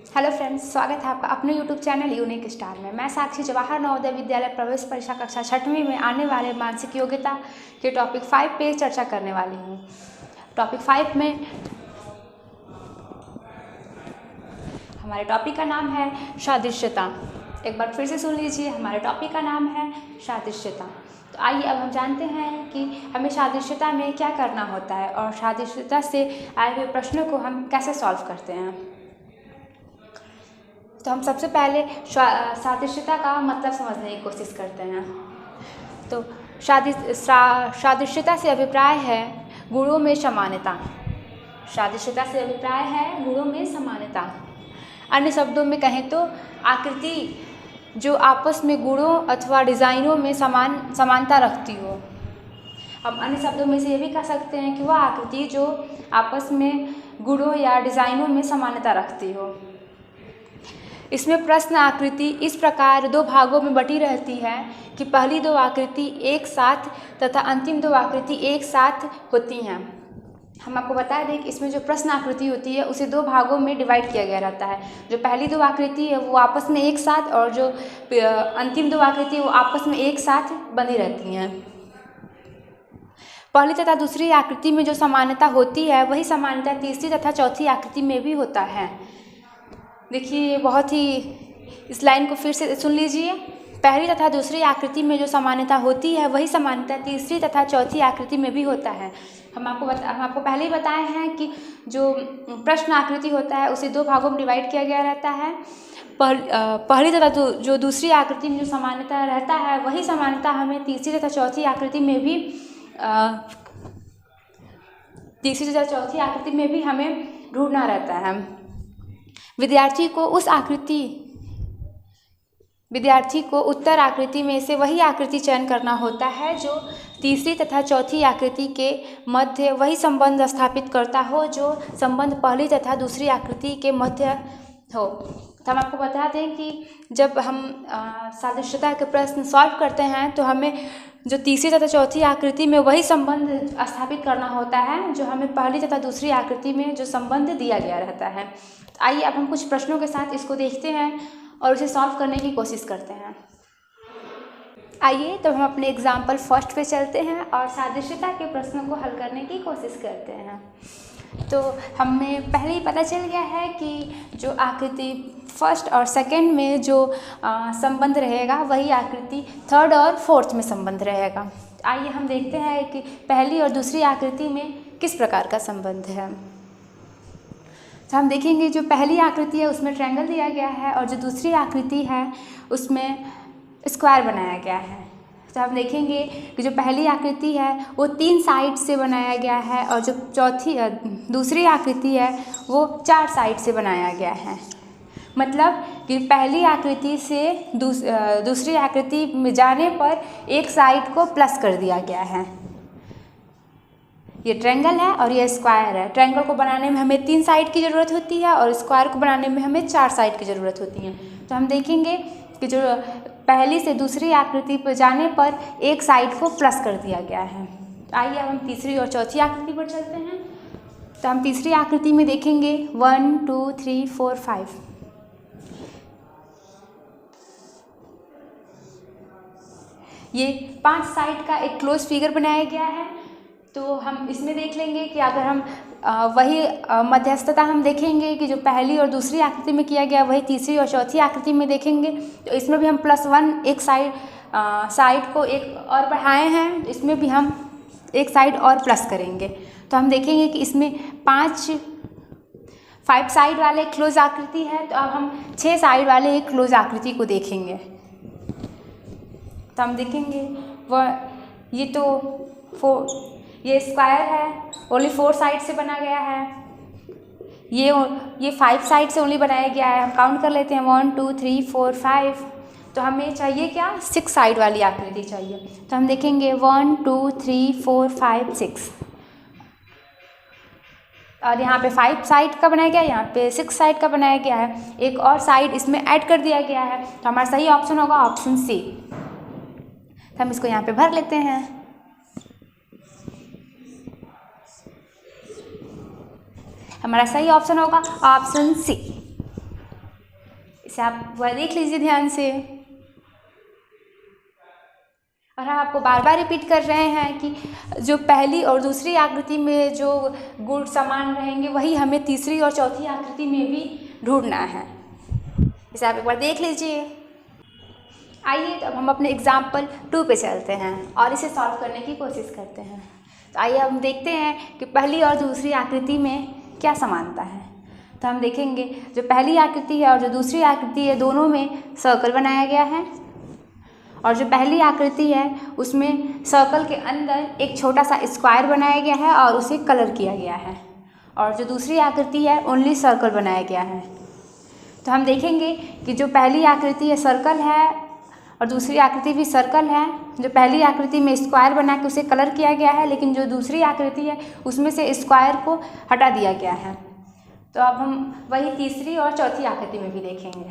Hello friends, स्वागत है आपका अपने यूट्यूब चैनल यूनिक स्टार में। मैं साक्षी जवाहर नवोदय विद्यालय प्रवेश परीक्षा कक्षा 6वीं में आने वाले मानसिक योग्यता के टॉपिक 5 पे चर्चा करने वाली हूँ। टॉपिक 5 में हमारे टॉपिक का नाम है सादृश्यता। एक बार फिर से सुन लीजिए, हमारे टॉपिक का नाम है सादृश्यता। तो आइए अब हम जानते हैं कि हमें सादृश्यता में क्या करना होता है और सादृश्यता से आए हुए प्रश्नों को हम कैसे सॉल्व करते हैं। तो हम सबसे पहले सादृश्यता का मतलब समझने की कोशिश करते हैं। तो सादृश्यता से अभिप्राय है गुणों में समानता। सादृश्यता से अभिप्राय है गुणों में समानता। अन्य शब्दों में कहें तो आकृति जो आपस में गुणों अथवा डिज़ाइनों में समानता रखती हो। हम अन्य शब्दों में से ये भी कह सकते हैं कि वह आकृति जो आपस में गुणों या डिज़ाइनों में समानता रखती हो। इसमें प्रश्न आकृति इस प्रकार दो भागों में बटी रहती है कि पहली दो आकृति एक साथ तथा अंतिम दो आकृति एक साथ होती हैं। हम आपको बता दें कि इसमें जो प्रश्न आकृति होती है उसे दो भागों में डिवाइड किया गया रहता है। जो पहली दो आकृति है वो आपस में एक साथ और जो अंतिम दो आकृति है वो आपस में एक साथ बनी रहती हैं। पहली तथा दूसरी आकृति में जो समानता होती है वही समानता तीसरी तथा चौथी आकृति में भी होता है। देखिए, बहुत ही इस लाइन को फिर से सुन लीजिए। पहली तथा दूसरी आकृति में जो समानता होती है वही समानता तीसरी तथा चौथी आकृति में भी होता है। हम आपको पहले ही बताए हैं कि जो प्रश्न आकृति होता है उसे दो भागों में डिवाइड किया गया रहता है। पहली तथा जो दूसरी आकृति में जो समानता रहता है वही समानता हमें तीसरी तथा चौथी आकृति में भी हमें ढूंढना रहता है। विद्यार्थी को उत्तर आकृति में से वही आकृति चयन करना होता है जो तीसरी तथा चौथी आकृति के मध्य वही संबंध स्थापित करता हो जो संबंध पहली तथा दूसरी आकृति के मध्य हो। तो हम आपको बता दें कि जब हम सादृश्यता के प्रश्न सॉल्व करते हैं तो हमें जो तीसरी तथा चौथी आकृति में वही संबंध स्थापित करना होता है जो हमें पहली तथा दूसरी आकृति में जो संबंध दिया गया रहता है। तो आइए अब हम कुछ प्रश्नों के साथ इसको देखते हैं और उसे सॉल्व करने की कोशिश करते हैं। आइए तो हम अपने एग्जाम्पल फर्स्ट पे चलते हैं और सादृश्यता के प्रश्नों को हल करने की कोशिश करते हैं। तो हमें पहले ही पता चल गया है कि जो आकृति फर्स्ट और सेकंड में जो संबंध रहेगा वही आकृति थर्ड और फोर्थ में संबंध रहेगा। आइए हम देखते हैं कि पहली और दूसरी आकृति में किस प्रकार का संबंध है। तो हम देखेंगे जो पहली आकृति है उसमें ट्रायंगल दिया गया है और जो दूसरी आकृति है उसमें स्क्वायर बनाया गया है। तो हम देखेंगे कि जो पहली आकृति है वो 3 साइड से बनाया गया है और जो दूसरी आकृति है वो 4 साइड से बनाया गया है। मतलब कि पहली आकृति से दूसरी आकृति में जाने पर एक साइड को प्लस कर दिया गया है। ये ट्रायंगल है और ये स्क्वायर है। ट्रायंगल को बनाने में हमें 3 साइड की ज़रूरत होती है और स्क्वायर को बनाने में हमें 4 साइड की ज़रूरत होती है। तो हम देखेंगे कि जो पहली से दूसरी आकृति पर जाने पर एक साइड को प्लस कर दिया गया है। आइए अब हम तीसरी और चौथी आकृति पर चलते हैं। तो हम तीसरी आकृति में देखेंगे 1 2 3 4 5। ये 5 साइड का एक क्लोज फिगर बनाया गया है। तो हम इसमें देख लेंगे कि अगर हम वही मध्यस्थता हम देखेंगे कि जो पहली और दूसरी आकृति में किया गया वही तीसरी और चौथी आकृति में देखेंगे। तो इसमें भी हम +1 एक साइड को एक और बढ़ाए हैं, इसमें भी हम एक साइड और प्लस करेंगे। तो हम देखेंगे कि इसमें 5 साइड वाले क्लोज आकृति है। तो अब हम 6 साइड वाले एक क्लोज आकृति को देखेंगे। तो हम देखेंगे ये स्क्वायर है, ओनली 4 साइड से बना गया है। ये 5 साइड से ओनली बनाया गया है। हम काउंट कर लेते हैं 1 2 3 4 5। तो हमें चाहिए क्या, 6 साइड वाली आकृति चाहिए। तो हम देखेंगे 1 2 3 4 5 6 और यहाँ पे 5 साइड का बनाया गया है, यहाँ पे 6 साइड का बनाया गया है। एक और साइड इसमें ऐड कर दिया गया है। तो हमारा सही ऑप्शन होगा ऑप्शन सी। तो हम इसको यहाँ पे भर लेते हैं। हमारा सही ऑप्शन होगा ऑप्शन सी। इसे आप वह देख लीजिए ध्यान से। और हम आपको बार बार रिपीट कर रहे हैं कि जो पहली और दूसरी आकृति में जो गुण समान रहेंगे वही हमें तीसरी और चौथी आकृति में भी ढूंढना है। इसे आप एक बार देख लीजिए। आइए तो अब हम अपने एग्जाम्पल 2 पे चलते हैं और इसे सॉल्व करने की कोशिश करते हैं। तो आइए हम देखते हैं कि पहली और दूसरी आकृति में क्या समानता है। तो हम देखेंगे जो पहली आकृति है और जो दूसरी आकृति है दोनों में सर्कल बनाया गया है, और जो पहली आकृति है उसमें सर्कल के अंदर एक छोटा सा स्क्वायर बनाया गया है और उसे कलर किया गया है, और जो दूसरी आकृति है ओनली सर्कल बनाया गया है। तो हम देखेंगे कि जो पहली आकृति है सर्कल है और दूसरी आकृति भी सर्कल है। जो पहली आकृति में स्क्वायर बना के उसे कलर किया गया है, लेकिन जो दूसरी आकृति है उसमें से स्क्वायर को हटा दिया गया है। तो अब हम वही तीसरी और चौथी आकृति में भी देखेंगे।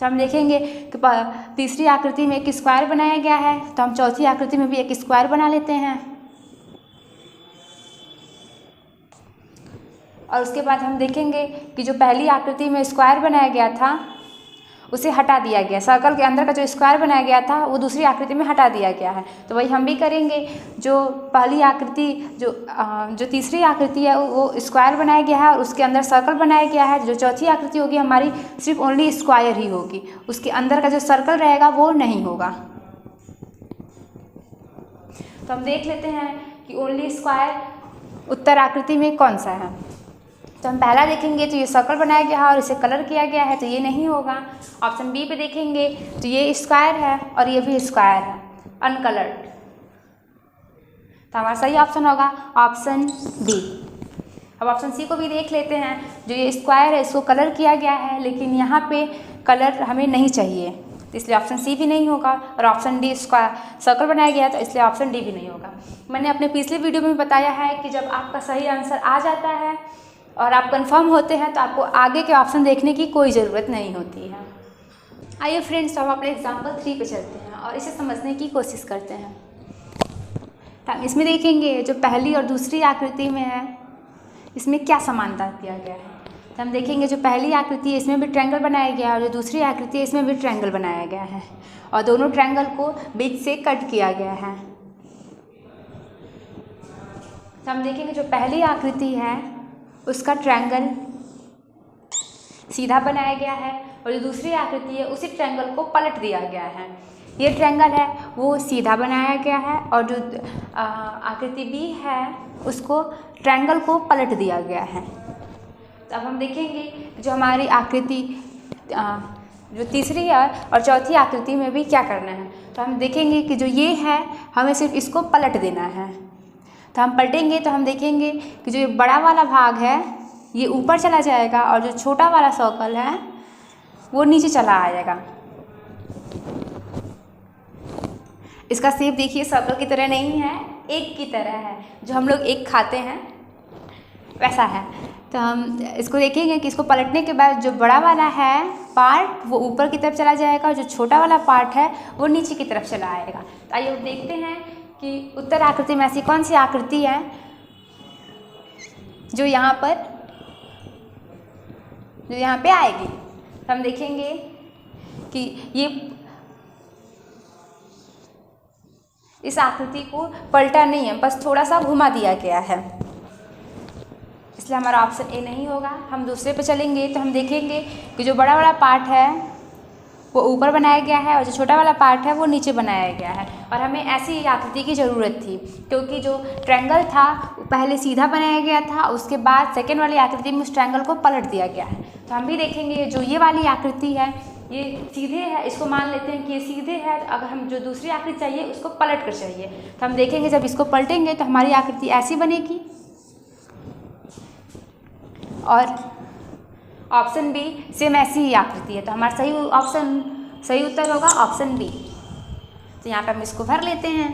तो हम देखेंगे कि तीसरी आकृति में एक स्क्वायर बनाया गया है, तो हम चौथी आकृति में भी एक स्क्वायर बना लेते हैं। और उसके बाद हम देखेंगे कि जो पहली आकृति में स्क्वायर बनाया गया था उसे हटा दिया गया, सर्कल के अंदर का जो स्क्वायर बनाया गया था वो दूसरी आकृति में हटा दिया गया है। तो वही हम भी करेंगे। जो पहली आकृति जो तीसरी आकृति है वो स्क्वायर बनाया गया है और उसके अंदर सर्कल बनाया गया है। जो चौथी आकृति होगी हमारी सिर्फ ओनली स्क्वायर ही होगी, उसके अंदर का जो सर्कल रहेगा वो नहीं होगा। तो हम देख लेते हैं कि ओनली स्क्वायर उत्तर आकृति में कौन सा है। तो हम पहला देखेंगे तो ये सर्कल बनाया गया है और इसे कलर किया गया है, तो ये नहीं होगा। ऑप्शन बी पे देखेंगे तो ये स्क्वायर है और ये भी स्क्वायर है, अनकलर्ड। तो हमारा सही ऑप्शन होगा ऑप्शन बी। अब ऑप्शन सी को भी देख लेते हैं। जो ये स्क्वायर है इसको कलर किया गया है, लेकिन यहाँ पे कलर हमें नहीं चाहिए, तो इसलिए ऑप्शन सी भी नहीं होगा। और ऑप्शन डी स्क्वायर सर्कल बनाया गया है, तो इसलिए ऑप्शन डी भी नहीं होगा। मैंने अपने पिछले वीडियो में बताया है कि जब आपका सही आंसर आ जाता है और आप कंफर्म होते हैं तो आपको आगे के ऑप्शन देखने की कोई ज़रूरत नहीं होती है। आइए फ्रेंड्स, तो हम अपने एग्जाम्पल 3 पे चलते हैं और इसे समझने की कोशिश करते हैं। तो हम इसमें देखेंगे जो पहली और दूसरी आकृति में है इसमें क्या समानता दिया गया है। तो हम देखेंगे जो पहली आकृति है इसमें भी ट्रायंगल बनाया गया है और जो दूसरी आकृति है इसमें भी ट्रायंगल बनाया गया है और दोनों ट्रायंगल को बीच से कट किया गया है। तो हम देखेंगे जो पहली आकृति है उसका ट्रायंगल सीधा बनाया गया है और जो दूसरी आकृति है उसी ट्रायंगल को पलट दिया गया है। ये ट्रायंगल है वो सीधा बनाया गया है और जो आकृति बी है उसको ट्रायंगल को पलट दिया गया है। तो अब हम देखेंगे जो हमारी आकृति जो तीसरी है और चौथी आकृति में भी क्या करना है। तो हम देखेंगे कि जो ये है हमें सिर्फ इसको पलट देना है। तो हम पलटेंगे तो हम देखेंगे कि जो ये बड़ा वाला भाग है ये ऊपर चला जाएगा और जो छोटा वाला सर्कल है वो नीचे चला आएगा। इसका शेप देखिए सर्कल की तरह नहीं है, एक की तरह है। जो हम लोग एक खाते हैं वैसा है। तो हम इसको देखेंगे कि इसको पलटने के बाद जो बड़ा वाला है पार्ट वो ऊपर की तरफ चला जाएगा और जो छोटा वाला पार्ट है वो नीचे की तरफ चला आएगा। तो आइए देखते हैं कि उत्तर आकृति में ऐसी कौन सी आकृति है जो यहाँ पे आएगी। तो हम देखेंगे कि ये इस आकृति को पलटा नहीं है, बस थोड़ा सा घुमा दिया गया है, इसलिए हमारा ऑप्शन ए नहीं होगा। हम दूसरे पे चलेंगे तो हम देखेंगे कि जो बड़ा वाला पार्ट है वो ऊपर बनाया गया है और जो छोटा वाला पार्ट है वो नीचे बनाया गया है। और हमें ऐसी आकृति की ज़रूरत थी क्योंकि जो ट्रायंगल था पहले सीधा बनाया गया था, उसके बाद सेकेंड वाली आकृति में उस ट्रायंगल को पलट दिया गया है। तो हम भी देखेंगे जो ये वाली आकृति है ये सीधे है, इसको मान लेते हैं कि ये सीधे है। अगर हम जो दूसरी आकृति चाहिए उसको पलट कर चाहिए तो हम देखेंगे जब इसको पलटेंगे तो हमारी आकृति ऐसी बनेगी। और ऑप्शन बी सेम ऐसी ही आकृति है, तो हमारा सही उत्तर होगा ऑप्शन बी। तो यहाँ पे हम इसको भर लेते हैं।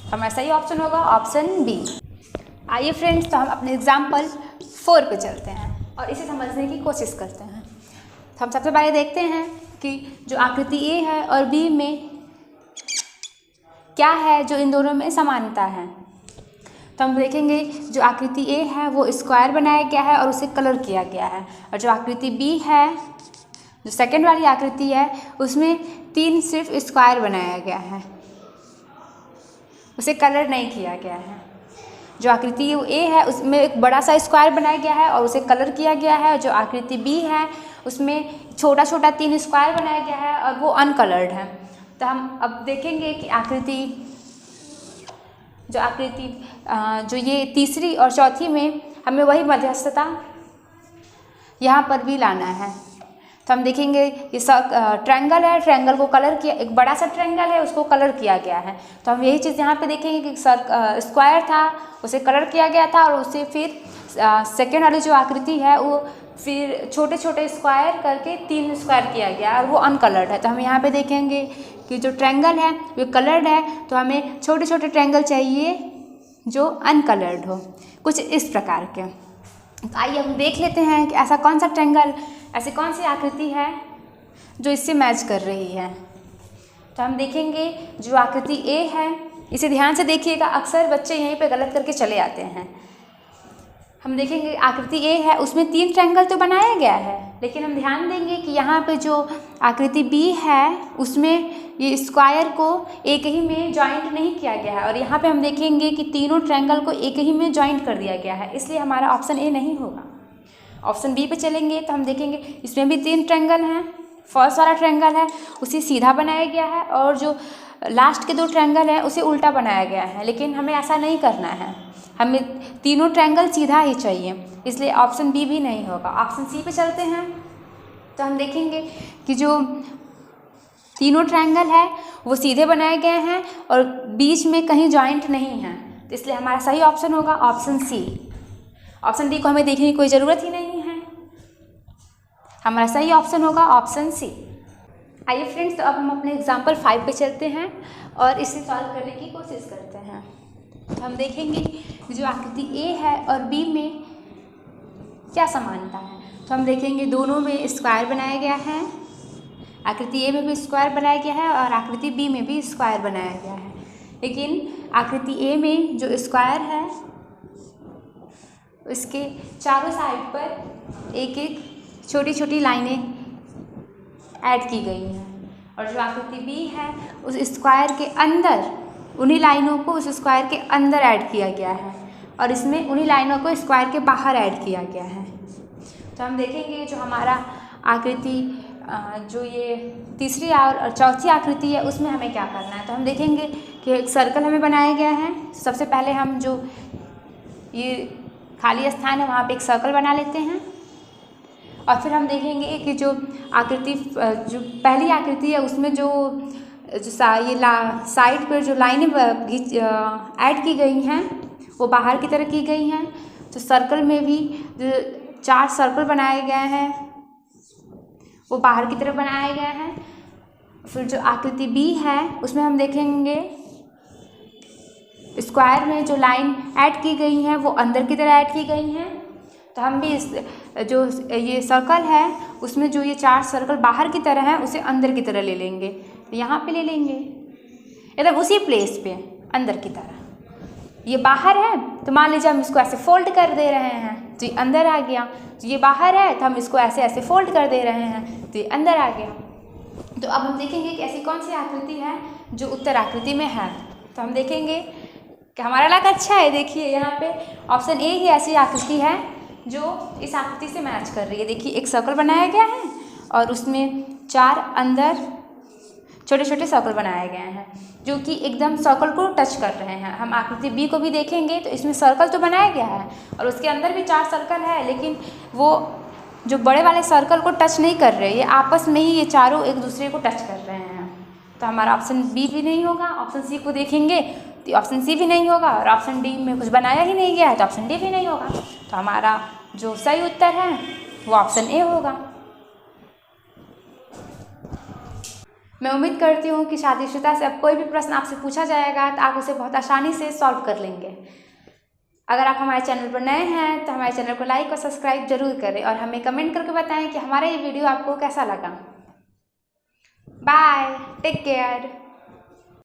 हमारा सही ऑप्शन होगा ऑप्शन बी। आइए फ्रेंड्स, तो हम अपने एग्जाम्पल 4 पे चलते हैं और इसे समझने की कोशिश करते हैं। तो हम सबसे पहले देखते हैं कि जो आकृति ए है और बी में क्या है जो इन दोनों में समानता है। तो हम देखेंगे जो आकृति ए है वो स्क्वायर बनाया गया है और उसे कलर किया गया है, और जो आकृति बी है, जो सेकंड वाली आकृति है, उसमें 3 सिर्फ स्क्वायर बनाया गया है, उसे कलर नहीं किया गया है। जो आकृति ए है उसमें एक बड़ा सा स्क्वायर बनाया गया है और उसे कलर किया गया है। जो आकृति बी है उसमें छोटा छोटा 3 स्क्वायर बनाया गया है और वो अनकलर्ड है। तो हम अब देखेंगे कि जो ये तीसरी और चौथी में हमें वही मध्यस्थता यहाँ पर भी लाना है। तो हम देखेंगे ये ट्रायंगल है, ट्रायंगल को कलर किया, एक बड़ा सा ट्रायंगल है उसको कलर किया गया है। तो हम यही चीज़ यहाँ पे देखेंगे कि स्क्वायर था उसे कलर किया गया था और उसे फिर सेकेंड वाली जो आकृति है वो फिर छोटे छोटे स्क्वायर करके 3 स्क्वायर किया गया और वो अनकलर्ड है। तो हम यहाँ पे देखेंगे कि जो ट्रायंगल है वो कलर्ड है, तो हमें छोटे छोटे ट्रायंगल चाहिए जो अनकलर्ड हो, कुछ इस प्रकार के। तो आइए हम देख लेते हैं कि ऐसा कौन सा ट्रायंगल, ऐसी कौन सी आकृति है जो इससे मैच कर रही है। तो हम देखेंगे जो आकृति ए है, इसे ध्यान से देखिएगा, अक्सर बच्चे यहीं पे गलत करके चले आते हैं। हम देखेंगे आकृति ए है उसमें 3 ट्रायंगल तो बनाया गया है, लेकिन हम ध्यान देंगे कि यहाँ पे जो आकृति बी है उसमें ये स्क्वायर को एक ही में जॉइंट नहीं किया गया है, और यहाँ पे हम देखेंगे कि तीनों ट्रायंगल को एक ही में जॉइंट कर दिया गया है, इसलिए हमारा ऑप्शन ए नहीं होगा। ऑप्शन बी पे चलेंगे तो हम देखेंगे इसमें भी 3 ट्रायंगल हैं। फर्स्ट वाला ट्रायंगल है उसे सीधा बनाया गया है और जो लास्ट के 2 ट्रायंगल है उसे उल्टा बनाया गया है, लेकिन हमें ऐसा नहीं करना है, हमें तीनों ट्रायंगल सीधा ही चाहिए, इसलिए ऑप्शन बी भी नहीं होगा। ऑप्शन सी पे चलते हैं तो हम देखेंगे कि जो तीनों ट्रायंगल है वो सीधे बनाए गए हैं और बीच में कहीं जॉइंट नहीं है, तो इसलिए हमारा सही ऑप्शन होगा ऑप्शन सी। ऑप्शन डी को हमें देखने की कोई ज़रूरत ही नहीं है, हमारा सही ऑप्शन होगा ऑप्शन सी। आइए फ्रेंड्स, तो अब हम अपने एग्जाम्पल 5 पे चलते हैं और इसे सॉल्व करने की कोशिश करते हैं। तो हम देखेंगे जो आकृति ए है और बी में क्या समानता है। तो हम देखेंगे दोनों में स्क्वायर बनाया गया है, आकृति ए में भी स्क्वायर बनाया गया है और आकृति बी में भी स्क्वायर बनाया गया है, लेकिन आकृति ए में जो स्क्वायर है उसके चारों साइड पर एक एक छोटी छोटी लाइनें ऐड की गई हैं, और जो आकृति बी है उस स्क्वायर के अंदर उन्हीं लाइनों को उस स्क्वायर के अंदर ऐड किया गया है और इसमें उन्हीं लाइनों को स्क्वायर के बाहर ऐड किया गया है। तो हम देखेंगे जो हमारा आकृति जो ये तीसरी और चौथी आकृति है उसमें हमें क्या करना है। तो हम देखेंगे कि एक सर्कल हमें बनाया गया है। सबसे पहले हम जो ये खाली स्थान है वहाँ पे एक सर्कल बना लेते हैं, और फिर हम देखेंगे कि जो आकृति जो पहली आकृति है उसमें जो साइड पर जो लाइनें ऐड की गई हैं वो बाहर की तरफ की गई हैं। तो सर्कल में भी जो 4 सर्कल बनाए गए हैं वो बाहर की तरफ बनाया गया है। फिर जो आकृति बी है उसमें हम देखेंगे स्क्वायर में जो लाइन ऐड की गई हैं वो अंदर की तरह ऐड की गई हैं। तो हम भी इस जो ये सर्कल है उसमें जो ये 4 सर्कल बाहर की तरह हैं उसे अंदर की तरह ले लेंगे, तो यहाँ पे ले लेंगे एकदम उसी प्लेस पे अंदर की तरह। ये बाहर है तो मान लीजिए हम इसको ऐसे फोल्ड कर दे रहे हैं तो ये अंदर आ गया, तो ये बाहर है तो हम इसको ऐसे ऐसे फोल्ड कर दे रहे हैं तो ये अंदर आ गया। तो अब हम देखेंगे कि ऐसी कौन सी आकृति है जो उत्तर आकृति में है। तो हम देखेंगे कि हमारा लक अच्छा है, देखिए यहाँ पे ऑप्शन ए ही ऐसी आकृति है जो इस आकृति से मैच कर रही है। देखिए एक सर्कल बनाया गया है और उसमें 4 अंदर छोटे छोटे सर्कल बनाए गए हैं जो कि एकदम सर्कल को टच कर रहे हैं। हम आकृति बी को भी देखेंगे तो इसमें सर्कल तो बनाया गया है और उसके अंदर भी 4 सर्कल है, लेकिन वो जो बड़े वाले सर्कल को टच नहीं कर रहे, ये आपस में ही ये चारों एक दूसरे को टच कर रहे हैं। तो हमारा ऑप्शन बी भी नहीं होगा। ऑप्शन सी को देखेंगे तो ऑप्शन सी भी नहीं होगा, और ऑप्शन डी में कुछ बनाया ही नहीं गया है तो ऑप्शन डी भी नहीं होगा। तो हमारा जो सही उत्तर है वो ऑप्शन ए होगा। मैं उम्मीद करती हूँ कि शादीशुदा से अब कोई भी प्रश्न आपसे पूछा जाएगा तो आप उसे बहुत आसानी से सॉल्व कर लेंगे। अगर आप हमारे चैनल पर नए हैं तो हमारे चैनल को लाइक और सब्सक्राइब जरूर करें और हमें कमेंट करके बताएं कि हमारा ये वीडियो आपको कैसा लगा। Bye, take care.